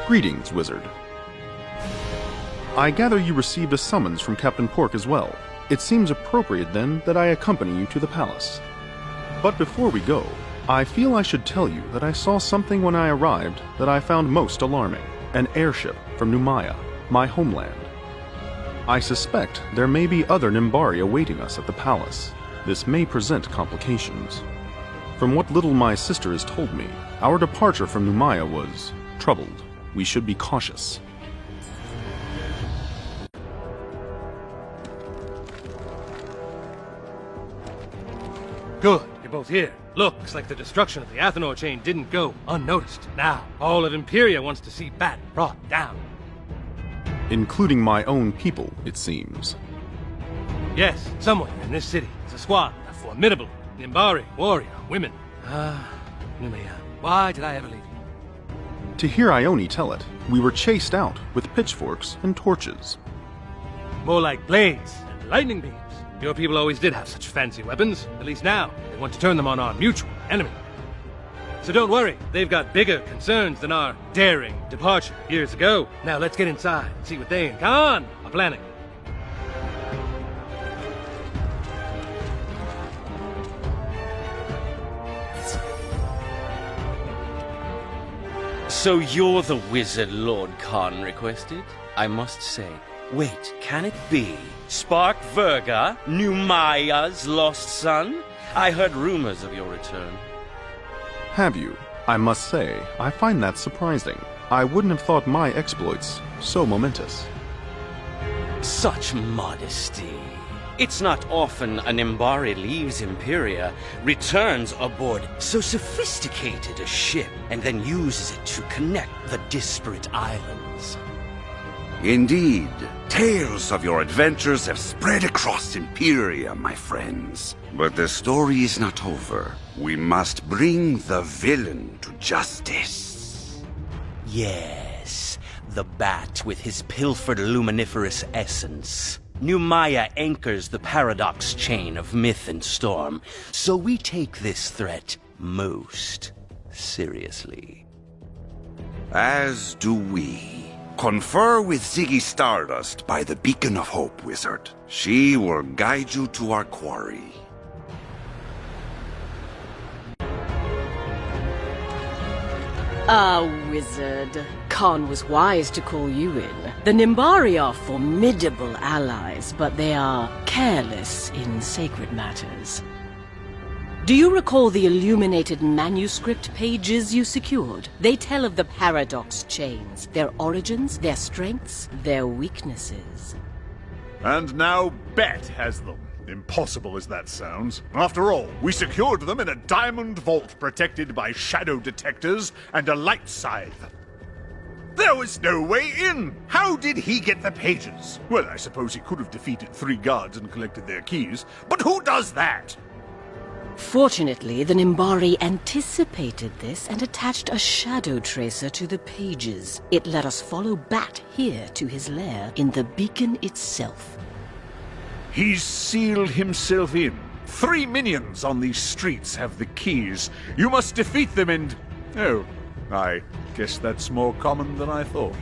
Greetings, wizard. I gather you received a summons from Captain Pork as well. It seems appropriate, then, that I accompany you to the palace. But before we go, I feel I should tell you that I saw something when I arrived that I found most alarming. An airship from Numaya, my homeland. I suspect there may be other Nimbari awaiting us at the palace. This may present complications. From what little my sister has told me, our departure from Numaya was troubled. We should be cautious. Good, you're both here. Looks like the destruction of the Athenor chain didn't go unnoticed. Now, all of Imperia wants to see Bat brought down. Including my own people, it seems. Yes, somewhere in this city is a squad of formidable Nimbari warrior women. Numaya, why did I ever leave you? To hear Ione tell it, we were chased out with pitchforks and torches. More like blades and lightning beams. Your people always did have such fancy weapons. At least now, they want to turn them on our mutual enemy. So don't worry, they've got bigger concerns than our daring departure years ago. Now let's get inside and see what they and Khan are planning. So you're the wizard Lord Khan requested? I must say, wait, can it be? Sparck Verga, Numaya's lost son? I heard rumors of your return. Have you? I must say, I find that surprising. I wouldn't have thought my exploits so momentous. Such modesty. It's not often a Nimbari leaves Imperia, returns aboard so sophisticated a ship, and then uses it to connect the disparate islands. Indeed, tales of your adventures have spread across Imperia, my friends. But the story is not over. We must bring the villain to justice. Yes, the bat with his pilfered luminiferous essence. Numaya anchors the paradox chain of myth and storm, so we take this threat most seriously. As do we. Confer with Ziggy Stardust by the Beacon of Hope, wizard. She will guide you to our quarry. Wizard. Khan was wise to call you in. The Nimbari are formidable allies, but they are careless in sacred matters. Do you recall the illuminated manuscript pages you secured? They tell of the paradox chains, their origins, their strengths, their weaknesses. And now Bet has them. Impossible as that sounds. After all, we secured them in a diamond vault protected by shadow detectors and a light scythe. There was no way in! How did he get the pages? Well, I suppose he could have defeated 3 guards and collected their keys, but who does that? Fortunately, the Nimbari anticipated this and attached a shadow tracer to the pages. It let us follow Bat here to his lair in the beacon itself. He's sealed himself in. 3 minions on these streets have the keys. You must defeat them and... Oh, I guess that's more common than I thought.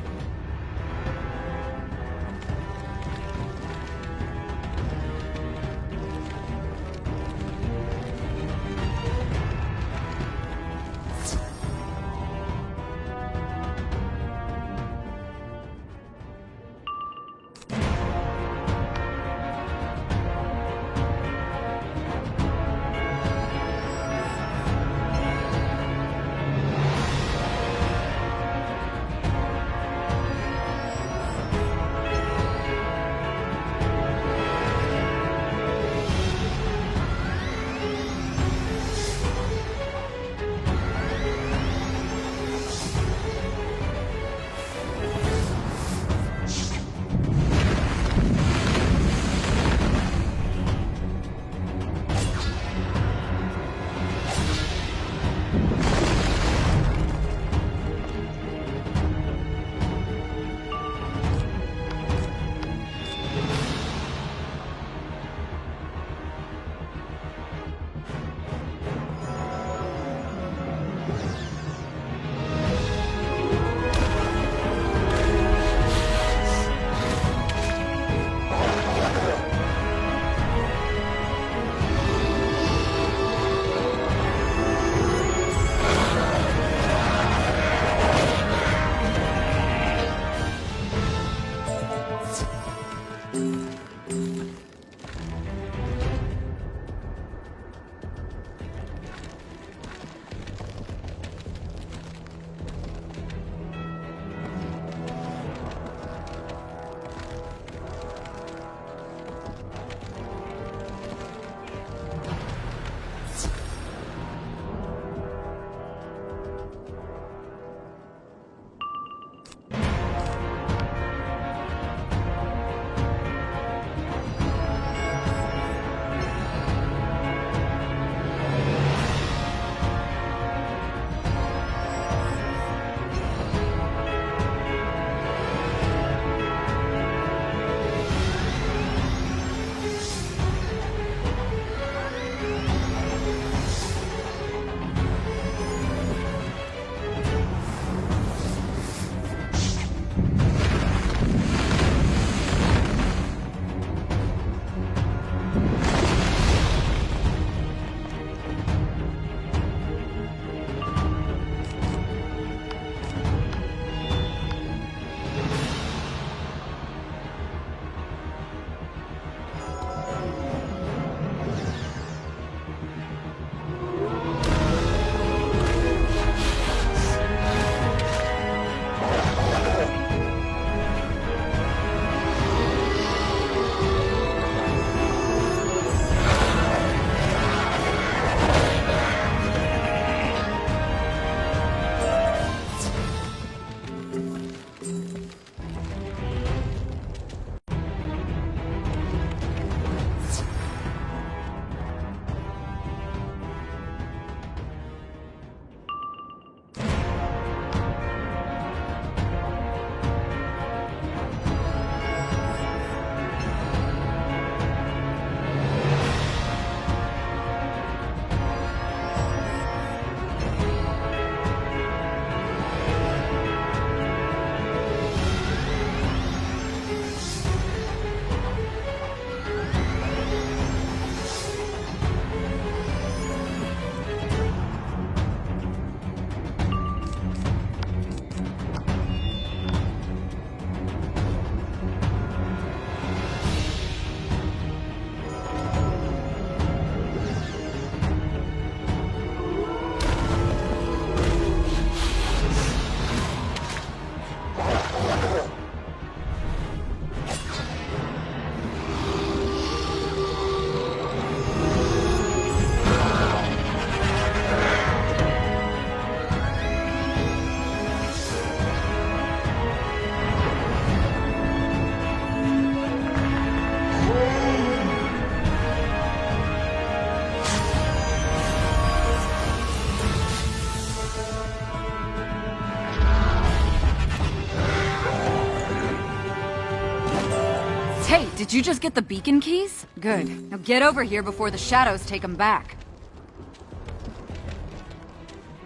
Hey, did you just get the beacon keys? Good. Now get over here before the shadows take them back.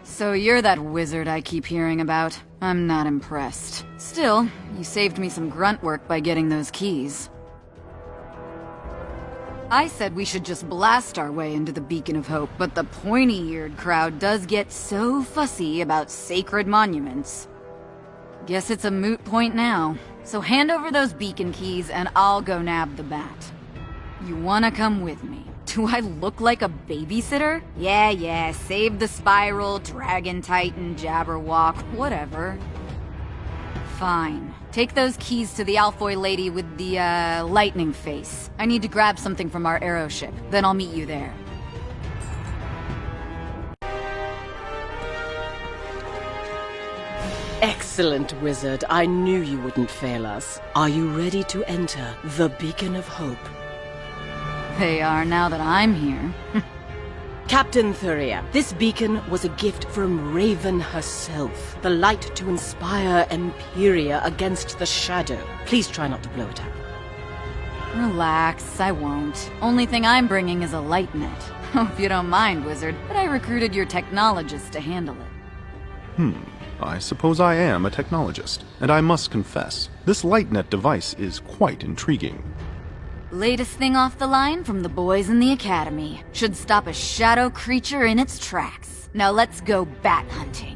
So you're that wizard I keep hearing about. I'm not impressed. Still, you saved me some grunt work by getting those keys. I said we should just blast our way into the Beacon of Hope, but the pointy-eared crowd does get so fussy about sacred monuments. Guess it's a moot point now. So hand over those beacon keys and I'll go nab the bat. You wanna come with me? Do I look like a babysitter? Yeah, save the spiral, dragon titan, jabberwock, whatever. Fine. Take those keys to the Alfoy lady with the, lightning face. I need to grab something from our aeroship, then I'll meet you there. Excellent, wizard. I knew you wouldn't fail us. Are you ready to enter the Beacon of Hope? They are now that I'm here. Captain Thuria, this beacon was a gift from Raven herself. The light to inspire Imperia against the shadow. Please try not to blow it out. Relax, I won't. Only thing I'm bringing is a light net. Hope you don't mind, wizard, but I recruited your technologist to handle it. I suppose I am a technologist, and I must confess, this LightNet device is quite intriguing. Latest thing off the line from the boys in the academy. Should stop a shadow creature in its tracks. Now let's go bat hunting.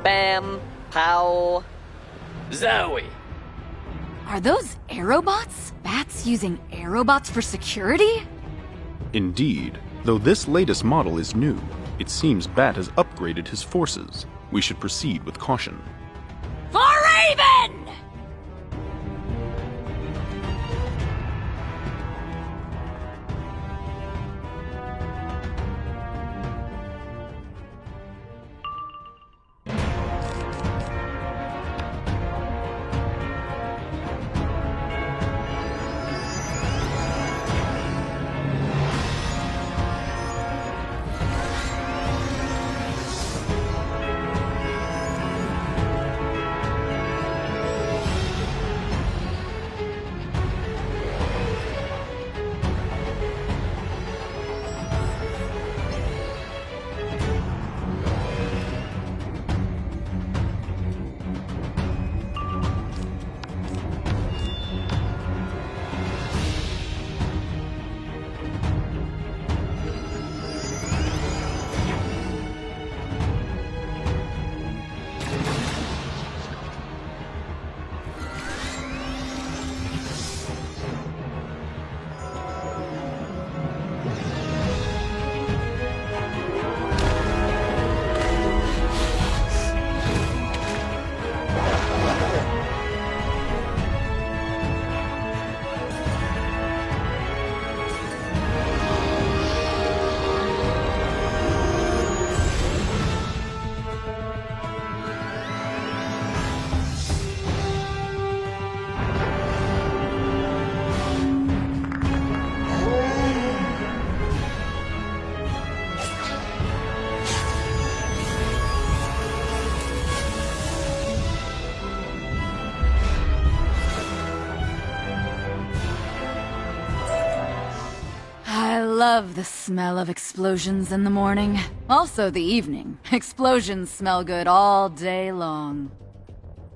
Bam, pow, Zoe. Are those aerobots? Bats using aerobots for security? Indeed, though this latest model is new, it seems Bat has upgraded his forces. We should proceed with caution. For Raven! Love the smell of explosions in the morning. Also the evening. Explosions smell good all day long.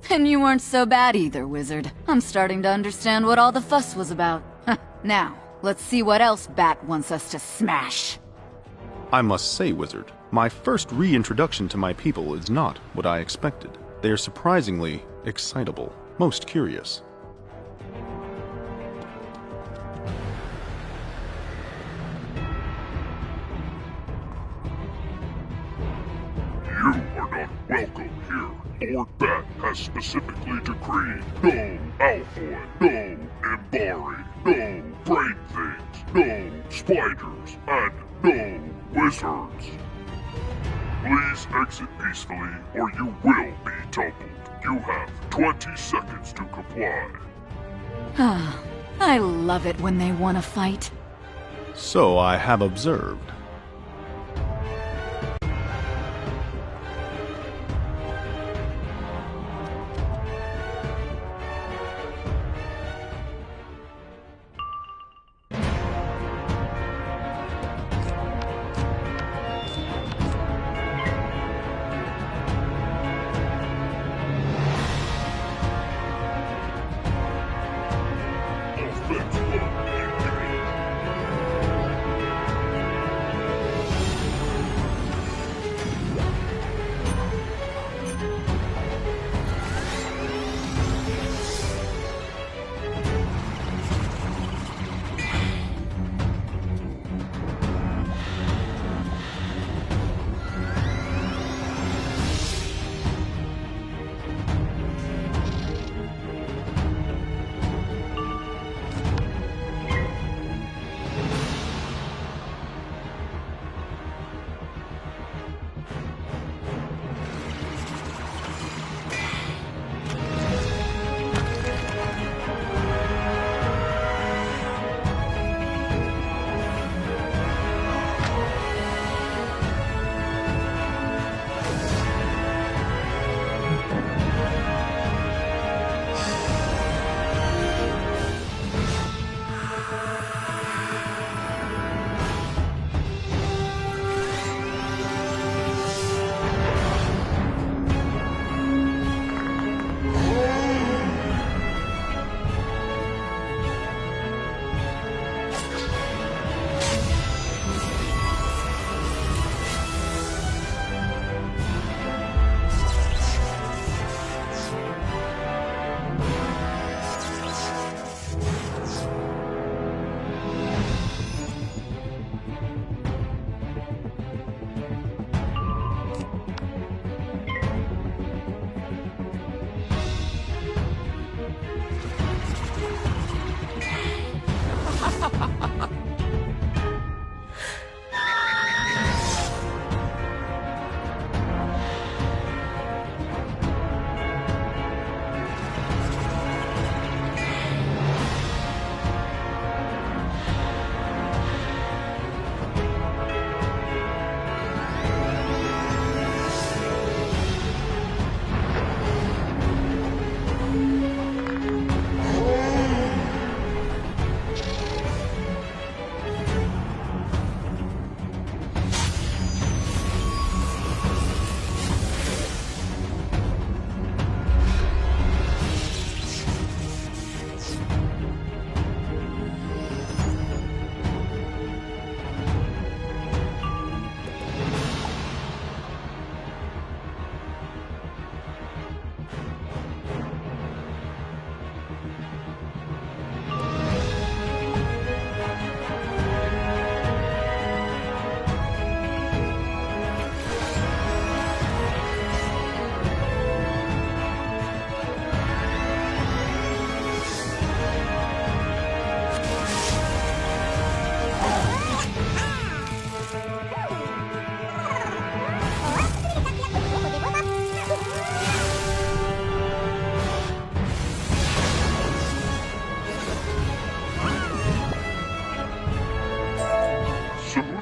And you weren't so bad either, wizard. I'm starting to understand what all the fuss was about. Now, let's see what else Bat wants us to smash. I must say, wizard, my first reintroduction to my people is not what I expected. They are surprisingly excitable, most curious. You are not welcome here. Lord Bat has specifically decreed no Alfoy, no Nimbari, no brain things, no spiders, and no wizards. Please exit peacefully, or you will be toppled. You have 20 seconds to comply. I love it when they want to fight. So I have observed.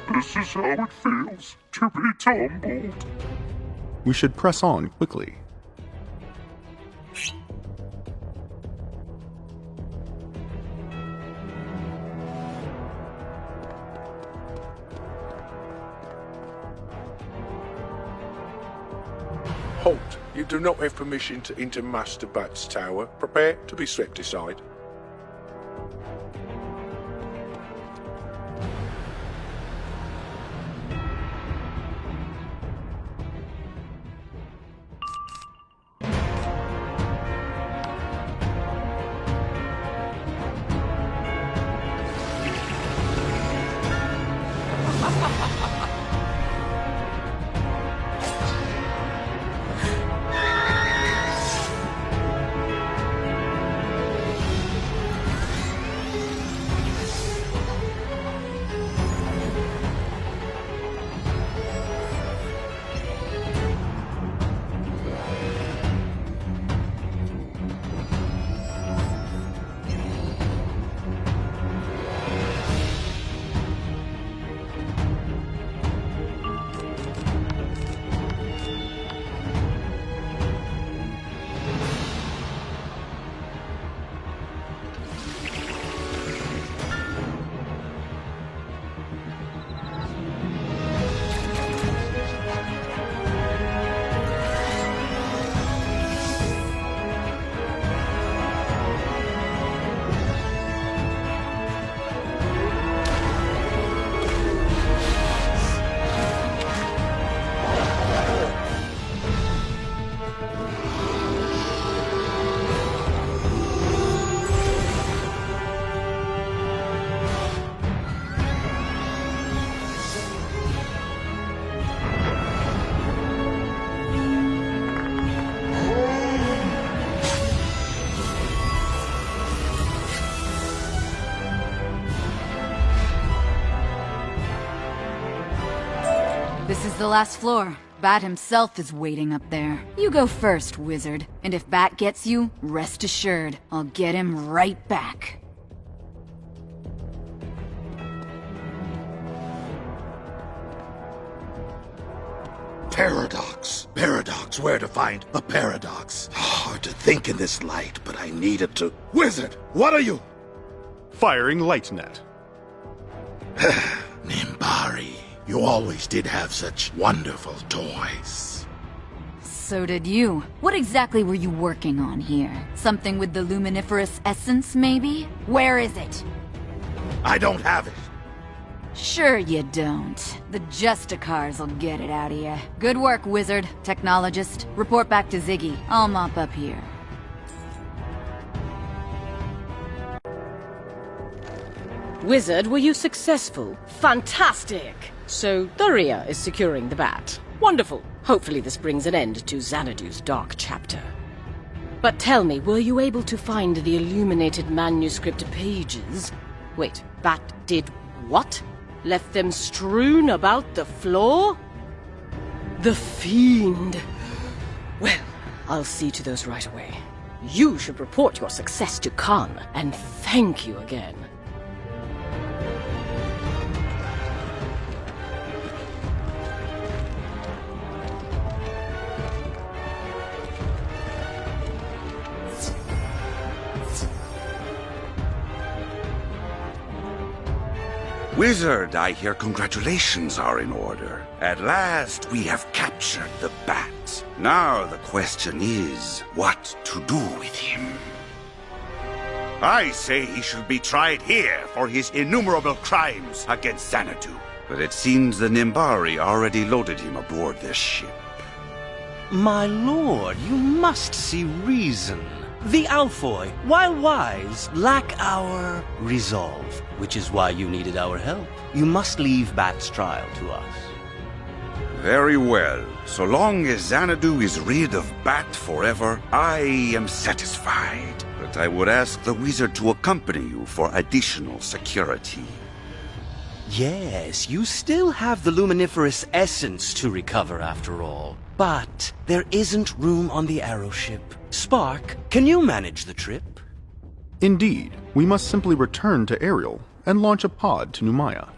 Offense 1, engage. This is how it feels to be tumbled. We should press on quickly. Halt! You do not have permission to enter Master Bat's tower. Prepare to be swept aside. This is the last floor. Bat himself is waiting up there. You go first, wizard. And if Bat gets you, rest assured, I'll get him right back. Paradox. Paradox. Where to find a paradox? Hard to think in this light, but I needed to... Wizard, what are you? Firing light net. Nimbari, you always did have such wonderful toys. So did you. What exactly were you working on here? Something with the luminiferous essence, maybe? Where is it? I don't have it. Sure you don't. The Justicars will get it out of you. Good work, wizard. Technologist. Report back to Ziggy. I'll mop up here. Wizard, were you successful? Fantastic! So, Thuria is securing the bat. Wonderful. Hopefully this brings an end to Xanadu's dark chapter. But tell me, were you able to find the illuminated manuscript pages? Wait, Bat did what? Left them strewn about the floor? The fiend! Well, I'll see to those right away. You should report your success to Khan, and thank you again. Wizard, I hear congratulations are in order. At last, we have captured the bat. Now the question is, what to do with him? I say he should be tried here for his innumerable crimes against Xanadu. But it seems the Nimbari already loaded him aboard this ship. My lord, you must see reason. The Alphoi, while wise, lack our resolve, which is why you needed our help. You must leave Bat's trial to us. Very well. So long as Xanadu is rid of Bat forever, I am satisfied. But I would ask the wizard to accompany you for additional security. Yes, you still have the luminiferous essence to recover after all. But there isn't room on the aeroship. Sparck, can you manage the trip? Indeed, we must simply return to Ariel and launch a pod to Numaya.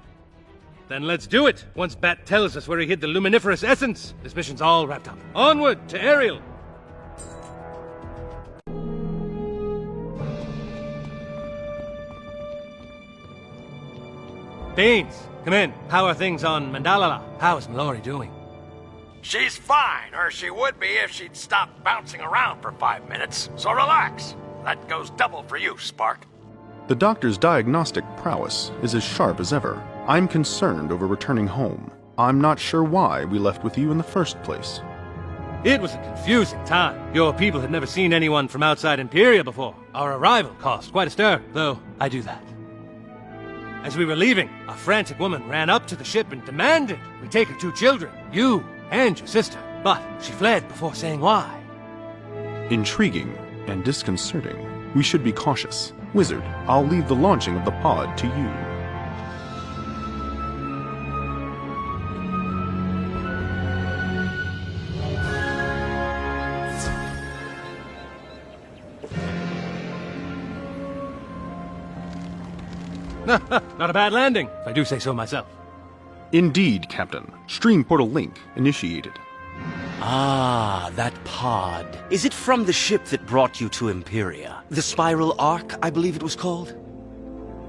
Then let's do it! Once Bat tells us where he hid the luminiferous essence, this mission's all wrapped up. Onward to Ariel! Baines, come in. How are things on Mandalala? How is Mallory doing? She's fine, or she would be if she'd stop bouncing around for 5 minutes. So relax. That goes double for you, Sparck. The doctor's diagnostic prowess is as sharp as ever. I'm concerned over returning home. I'm not sure why we left with you in the first place. It was a confusing time. Your people had never seen anyone from outside Imperia before. Our arrival caused quite a stir, though I do that. As we were leaving, a frantic woman ran up to the ship and demanded we take her 2 children, you and your sister. But she fled before saying why. Intriguing and disconcerting. We should be cautious. Wizard, I'll leave the launching of the pod to you. Not a bad landing, if I do say so myself. Indeed, Captain. Stream portal link initiated. Ah, that pod. Is it from the ship that brought you to Imperia? The Spiral Arc, I believe it was called?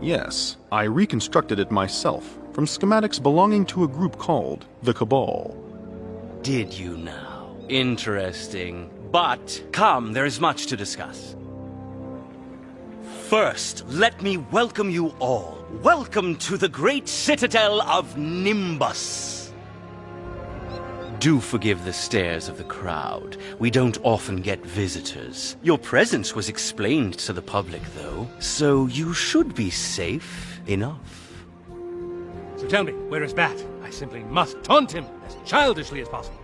Yes, I reconstructed it myself from schematics belonging to a group called the Cabal. Did you now? Interesting. But, come, there is much to discuss. First, let me welcome you all. Welcome to the great citadel of Nimbus. Do forgive the stares of the crowd. We don't often get visitors. Your presence was explained to the public, though, so you should be safe enough. So tell me, where is Bat? I simply must taunt him as childishly as possible.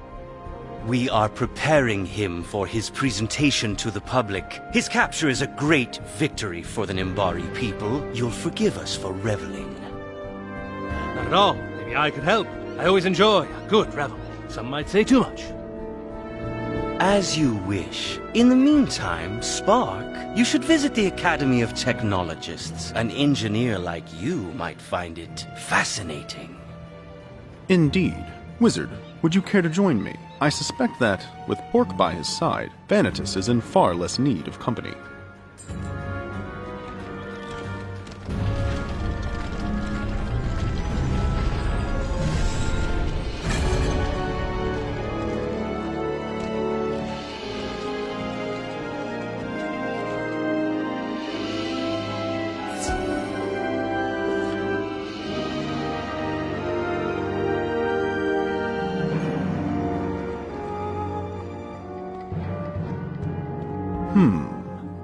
We are preparing him for his presentation to the public. His capture is a great victory for the Nimbari people. You'll forgive us for reveling. Not at all. Maybe I could help. I always enjoy a good revel. Some might say too much. As you wish. In the meantime, Spark, you should visit the Academy of Technologists. An engineer like you might find it fascinating. Indeed. Wizard, would you care to join me? I suspect that, with Pork by his side, Vanitas is in far less need of company.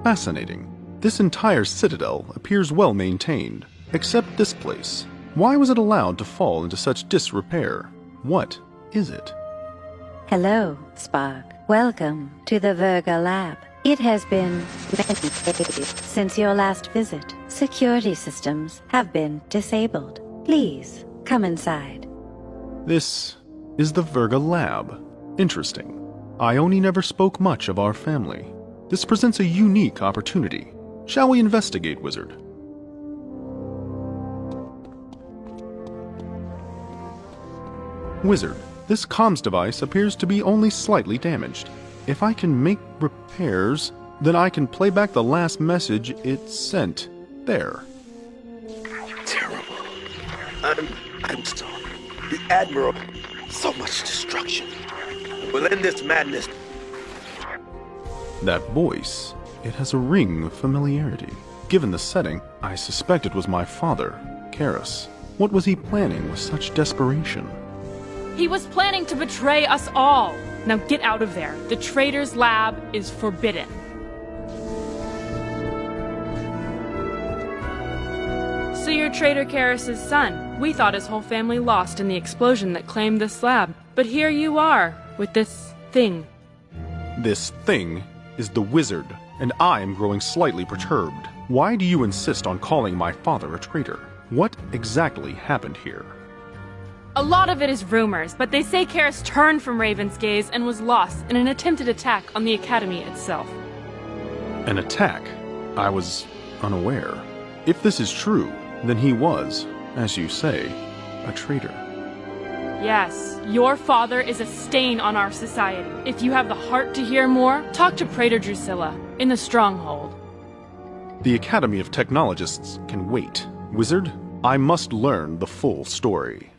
Fascinating. This entire citadel appears well maintained, except this place. Why was it allowed to fall into such disrepair? What is it? Hello, Spark. Welcome to the Virga lab. It has been many days since your last visit. Security systems have been disabled. Please, come inside. This is the Virga lab. Interesting. Ione never spoke much of our family. This presents a unique opportunity. Shall we investigate, Wizard? Wizard, this comms device appears to be only slightly damaged. If I can make repairs, then I can play back the last message it sent. There. Terrible. I'm sorry. The Admiral. So much destruction. We'll end this madness. That voice, it has a ring of familiarity. Given the setting, I suspect it was my father, Karis. What was he planning with such desperation? He was planning to betray us all. Now get out of there. The traitor's lab is forbidden. So you're Traitor Karis' son. We thought his whole family lost in the explosion that claimed this lab. But here you are, with this thing. This thing is the Wizard, and I am growing slightly perturbed. Why do you insist on calling my father a traitor? What exactly happened here? A lot of it is rumors, but they say Karis turned from Raven's gaze and was lost in an attempted attack on the Academy itself. An attack? I was unaware. If this is true, then he was, as you say, a traitor. Yes, your father is a stain on our society. If you have the heart to hear more, talk to Praetor Drusilla in the Stronghold. The Academy of Technologists can wait. Wizard, I must learn the full story.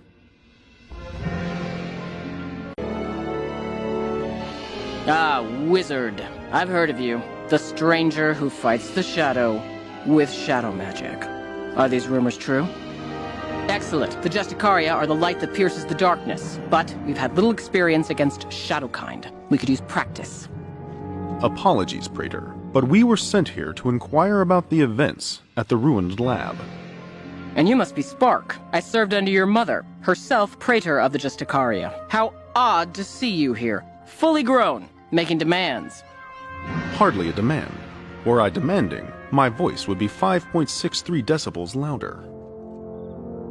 Ah, Wizard. I've heard of you. The stranger who fights the shadow with shadow magic. Are these rumors true? Excellent. The Justicaria are the light that pierces the darkness, but we've had little experience against Shadowkind. We could use practice. Apologies, Praetor, but we were sent here to inquire about the events at the ruined lab. And you must be Sparck. I served under your mother, herself Praetor of the Justicaria. How odd to see you here, fully grown, making demands. Hardly a demand. Were I demanding, my voice would be 5.63 decibels louder.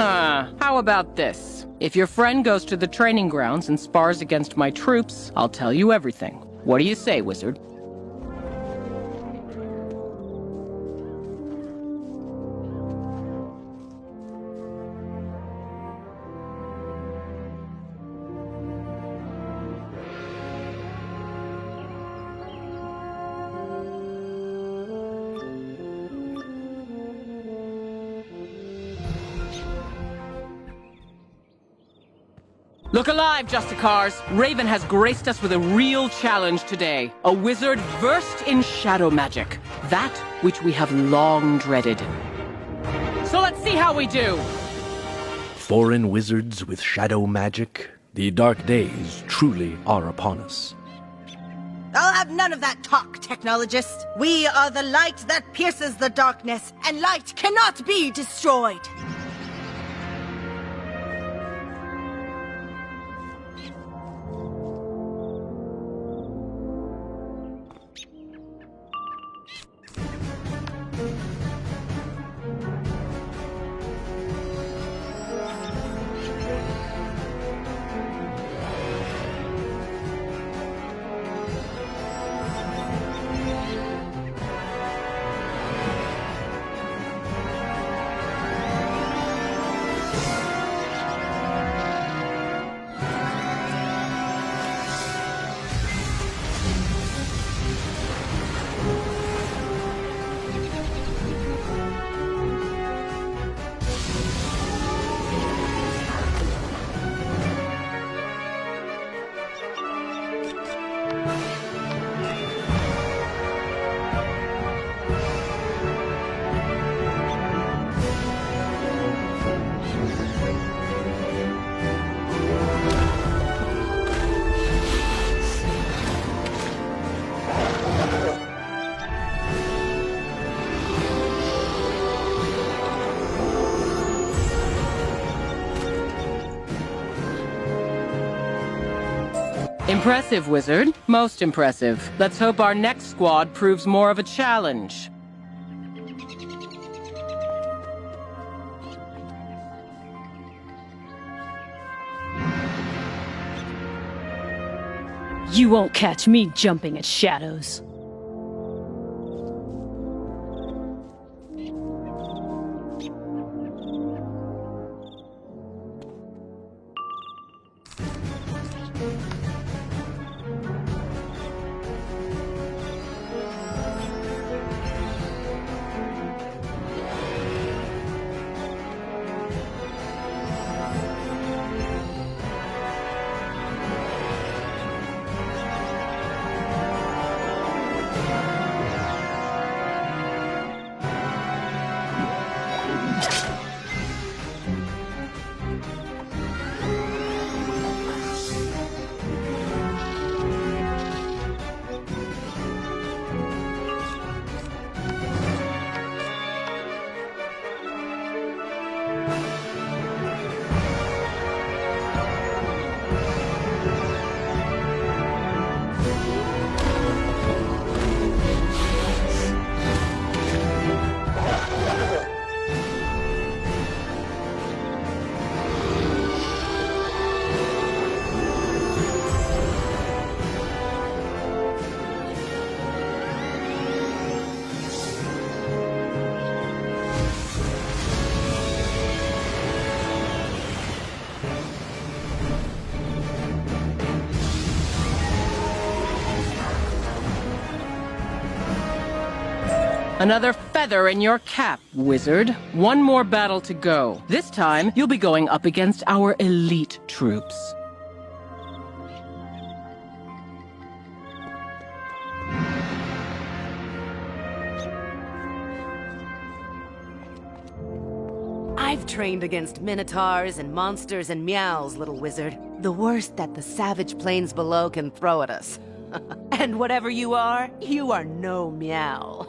How about this? If your friend goes to the training grounds and spars against my troops, I'll tell you everything. What do you say, Wizard? Look alive, Justicars! Raven has graced us with a real challenge today. A wizard versed in shadow magic. That which we have long dreaded. So let's see how we do! Foreign wizards with shadow magic? The dark days truly are upon us. I'll have none of that talk, technologist. We are the light that pierces the darkness, and light cannot be destroyed. Impressive, Wizard. Most impressive. Let's hope our next squad proves more of a challenge. You won't catch me jumping at shadows. Another feather in your cap, Wizard. One more battle to go. This time, you'll be going up against our elite troops. I've trained against minotaurs and monsters and meows, little wizard. The worst that the savage plains below can throw at us. And whatever you are no meow.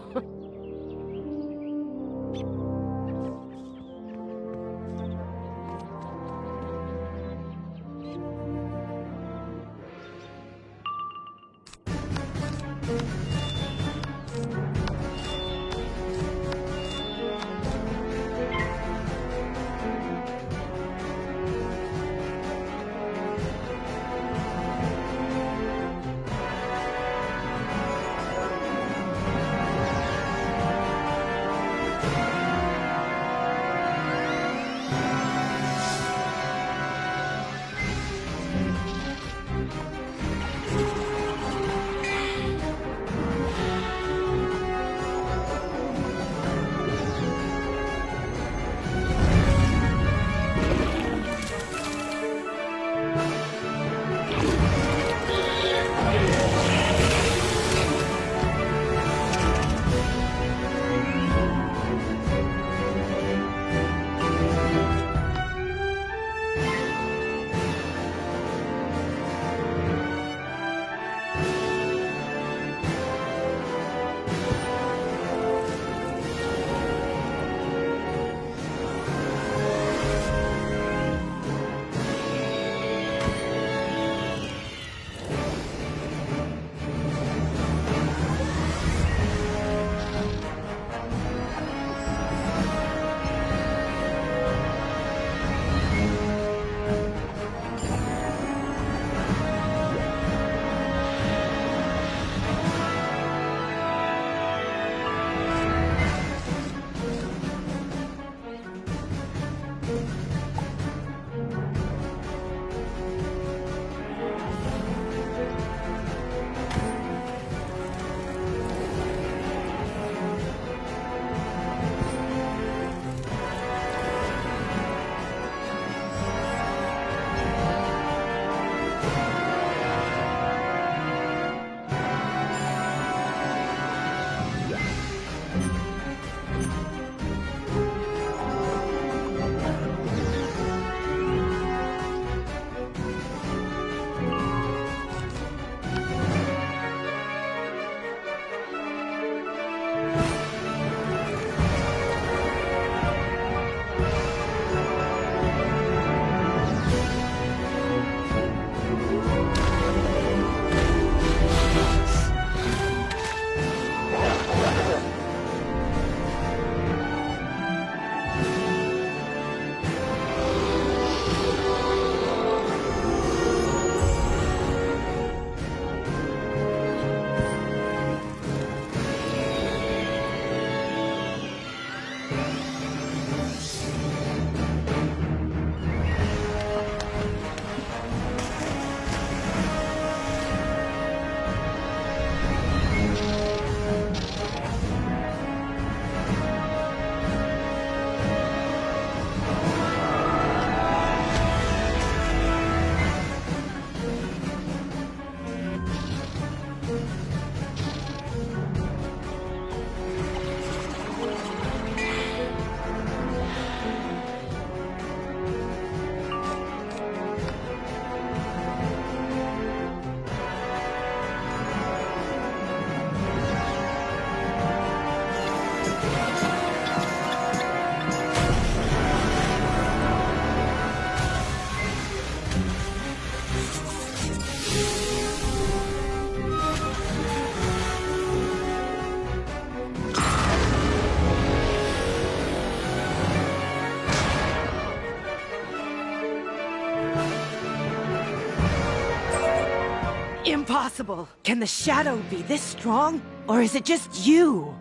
Impossible! Can the shadow be this strong? Or is it just you?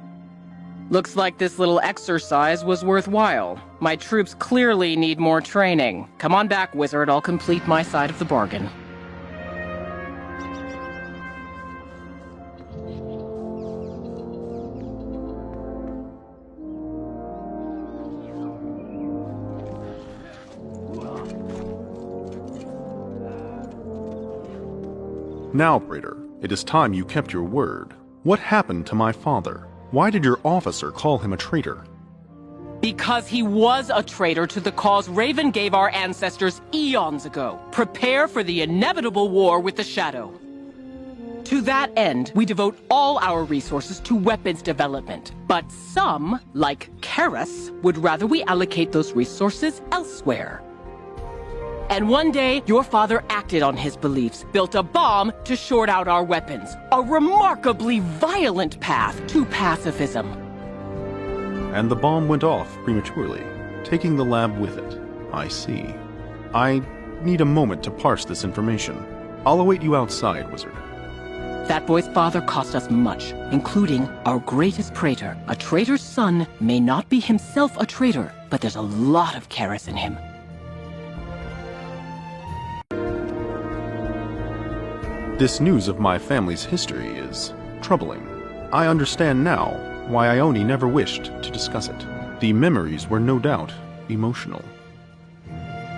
Looks like this little exercise was worthwhile. My troops clearly need more training. Come on back, wizard. I'll complete my side of the bargain. Now, Praetor, it is time you kept your word. What happened to my father? Why did your officer call him a traitor? Because he was a traitor to the cause Raven gave our ancestors eons ago. Prepare for the inevitable war with the Shadow. To that end, we devote all our resources to weapons development. But some, like Karis, would rather we allocate those resources elsewhere. And one day, your father acted on his beliefs, built a bomb to short out our weapons. A remarkably violent path to pacifism. And the bomb went off prematurely, taking the lab with it. I see. I need a moment to parse this information. I'll await you outside, wizard. That boy's father cost us much, including our greatest praetor. A traitor's son may not be himself a traitor, but there's a lot of Karis in him. This news of my family's history is troubling. I understand now why Ione never wished to discuss it. The memories were no doubt emotional.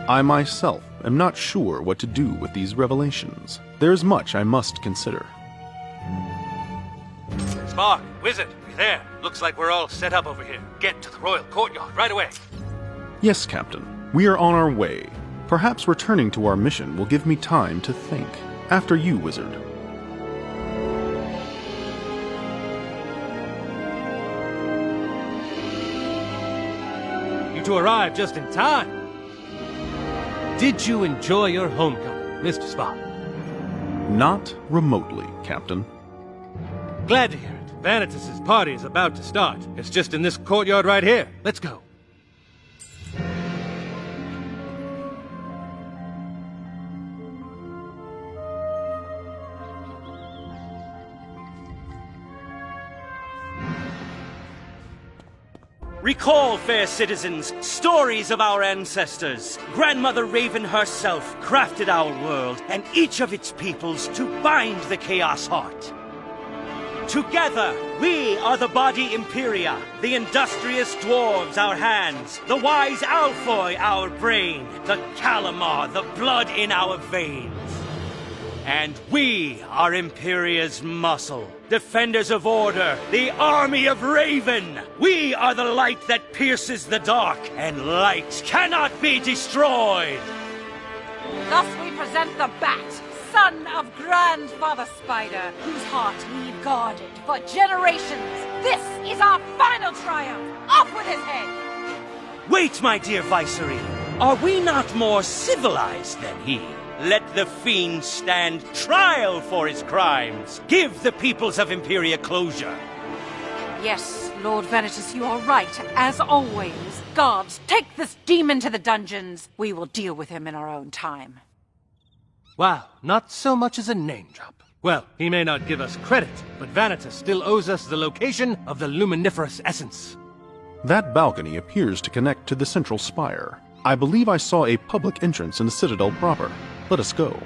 I myself am not sure what to do with these revelations. There is much I must consider. Sparck, wizard, you there? Looks like we're all set up over here. Get to the royal courtyard right away. Yes, Captain. We are on our way. Perhaps returning to our mission will give me time to think. After you, wizard. You two arrived just in time. Did you enjoy your homecoming, Mr. Sparck? Not remotely, Captain. Glad to hear it. Vanitas's party is about to start. It's just in this courtyard right here. Let's go. Recall, fair citizens, stories of our ancestors. Grandmother Raven herself crafted our world and each of its peoples to bind the Chaos Heart. Together, we are the Body Imperia, the industrious dwarves our hands, the wise Alfoy our brain, the Calamar the blood in our veins. And we are Imperia's muscle, defenders of order, the army of Raven. We are the light that pierces the dark, and light cannot be destroyed. Thus we present the Bat, son of Grandfather Spider, whose heart we've guarded for generations. This is our final triumph. Off with his head! Wait, my dear Viceroy. Are we not more civilized than he? Let the fiend stand trial for his crimes. Give the peoples of Imperia closure. Yes, Lord Vanitas, you are right, as always. Guards, take this demon to the dungeons. We will deal with him in our own time. Wow, not so much as a name drop. Well, he may not give us credit, but Vanitas still owes us the location of the luminiferous essence. That balcony appears to connect to the central spire. I believe I saw a public entrance in the citadel proper. Let us go.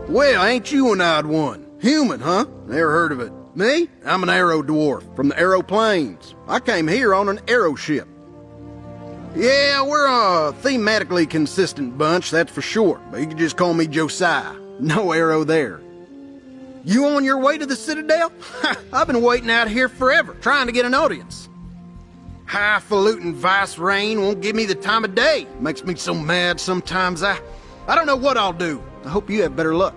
Well, ain't you an odd one? Human, huh? Never heard of it. Me? I'm an arrow dwarf from the Arrow Plains. I came here on an arrow ship. Yeah, we're a thematically consistent bunch, that's for sure. But you can just call me Josiah. No arrow there. You on your way to the Citadel? I've been waiting out here forever, trying to get an audience. Highfalutin Vice Reign won't give me the time of day. Makes me so mad sometimes I don't know what I'll do. I hope you have better luck.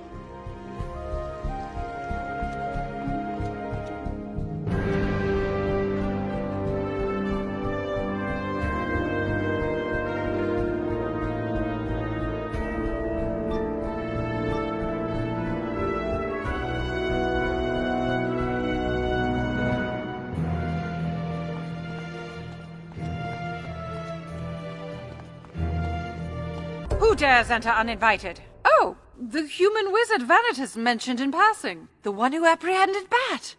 Who dares enter uninvited? Oh, the human wizard Vanitas mentioned in passing. The one who apprehended Bat.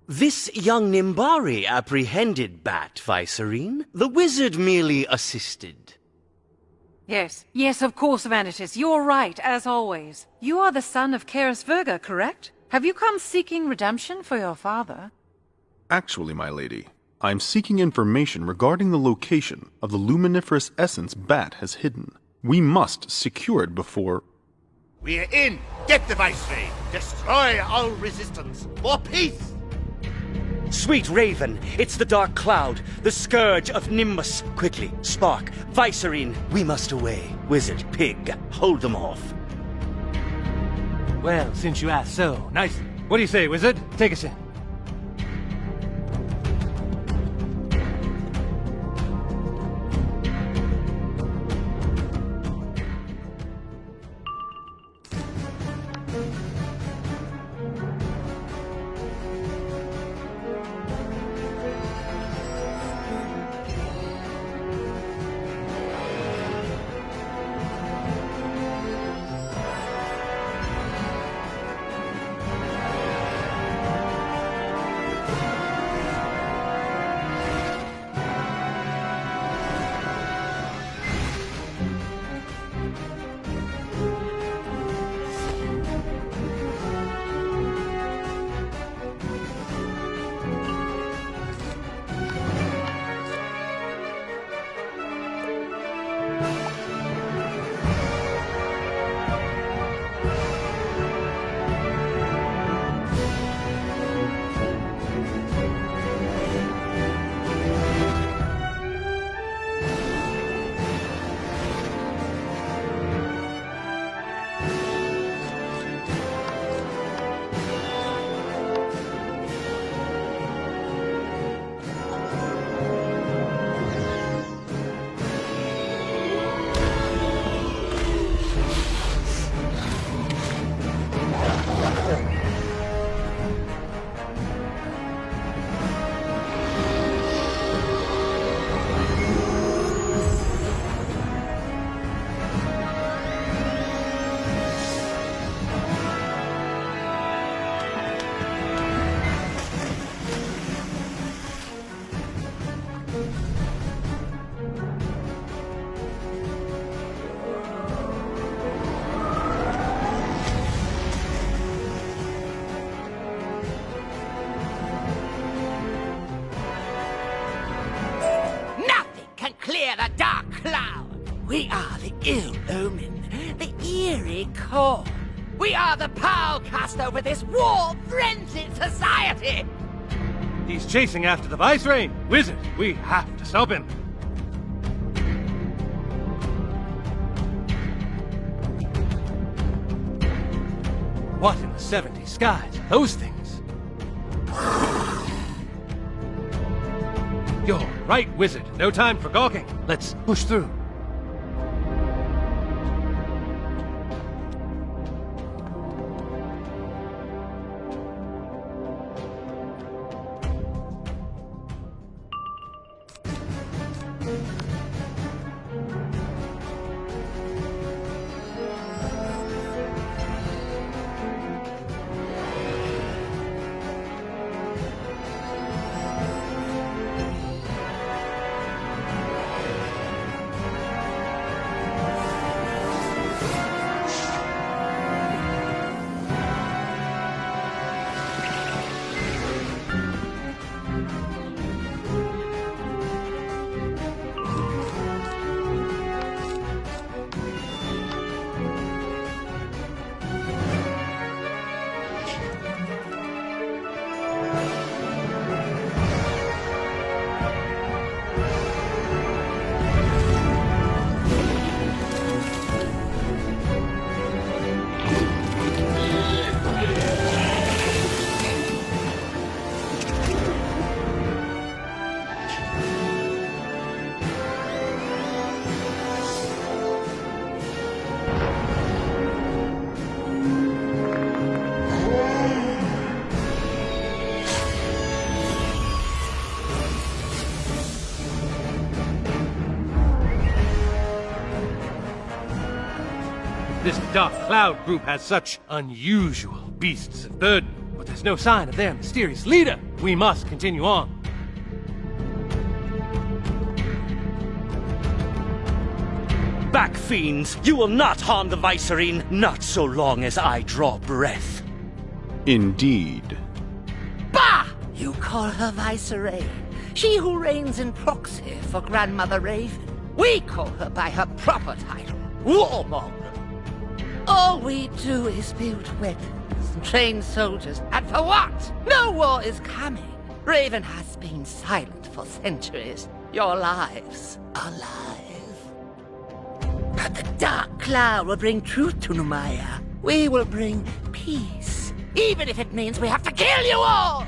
This young Nimbari apprehended Bat, Vicerine. The wizard merely assisted. Yes, of course, Vanitas. You're right, as always. You are the son of Karis Virga, correct? Have you come seeking redemption for your father? Actually, my lady, I'm seeking information regarding the location of the luminiferous essence Bat has hidden. We must secure it before... We're in! Get the Viceroy! Destroy all resistance! For peace! Sweet Raven, it's the Dark Cloud, the scourge of Nimbus. Quickly, Sparck, Vicerine, we must away. Wizard, Pig, hold them off. Well, since you asked so nicely. What do you say, Wizard? Take us in. Clear the Dark Cloud. We are the Ill Omen, the Eerie Core. We are the power cast over this war-frenzied society. He's chasing after the Viceroy. Wizard, we have to stop him. What in the 70 skies are those things? You're right, Wizard. No time for gawking. Let's push through. This Dark Cloud group has such unusual beasts of burden, but there's no sign of their mysterious leader. We must continue on. Back, fiends! You will not harm the Vicerine, not so long as I draw breath. Indeed. Bah! You call her Vicereine, she who reigns in proxy for Grandmother Raven. We call her by her proper title, Warmonger. All we do is build weapons and train soldiers, and for what? No war is coming. Raven has been silent for centuries. Your lives are lies. But the Dark Cloud will bring truth to Numaya. We will bring peace, even if it means we have to kill you all!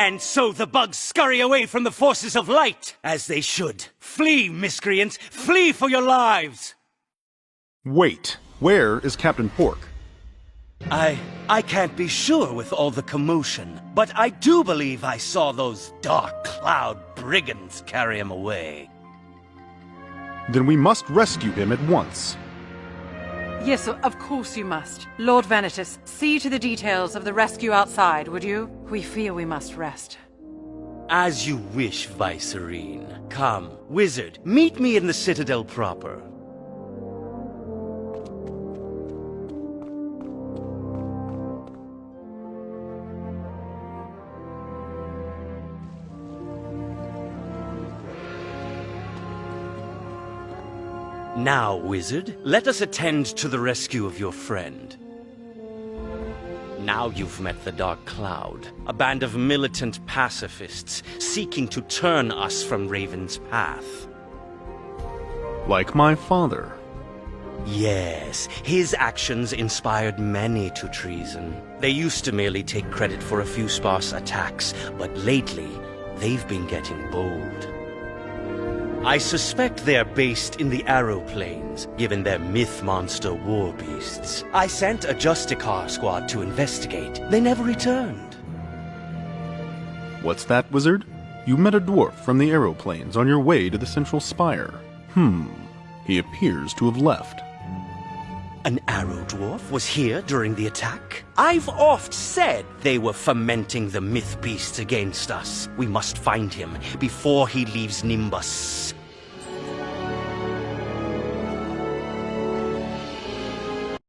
And so the bugs scurry away from the forces of light, as they should. Flee, miscreants! Flee for your lives! Wait, where is Captain Pork? I can't be sure with all the commotion, but I do believe I saw those dark cloud brigands carry him away. Then we must rescue him at once. Yes, of course you must. Lord Vanitas, see to the details of the rescue outside, would you? We fear we must rest. As you wish, Vicereine. Come, wizard, meet me in the Citadel proper. Now, wizard, let us attend to the rescue of your friend. Now you've met the Dark Cloud, a band of militant pacifists seeking to turn us from Raven's path. Like my father. Yes, his actions inspired many to treason. They used to merely take credit for a few sparse attacks, but lately, they've been getting bold. I suspect they're based in the Arrow Plains, given their myth monster war beasts. I sent a Justicar squad to investigate. They never returned. What's that, wizard? You met a dwarf from the Arrow Plains on your way to the Central Spire. He appears to have left. An arrow dwarf was here during the attack? I've oft said they were fomenting the myth beasts against us. We must find him before he leaves Nimbus.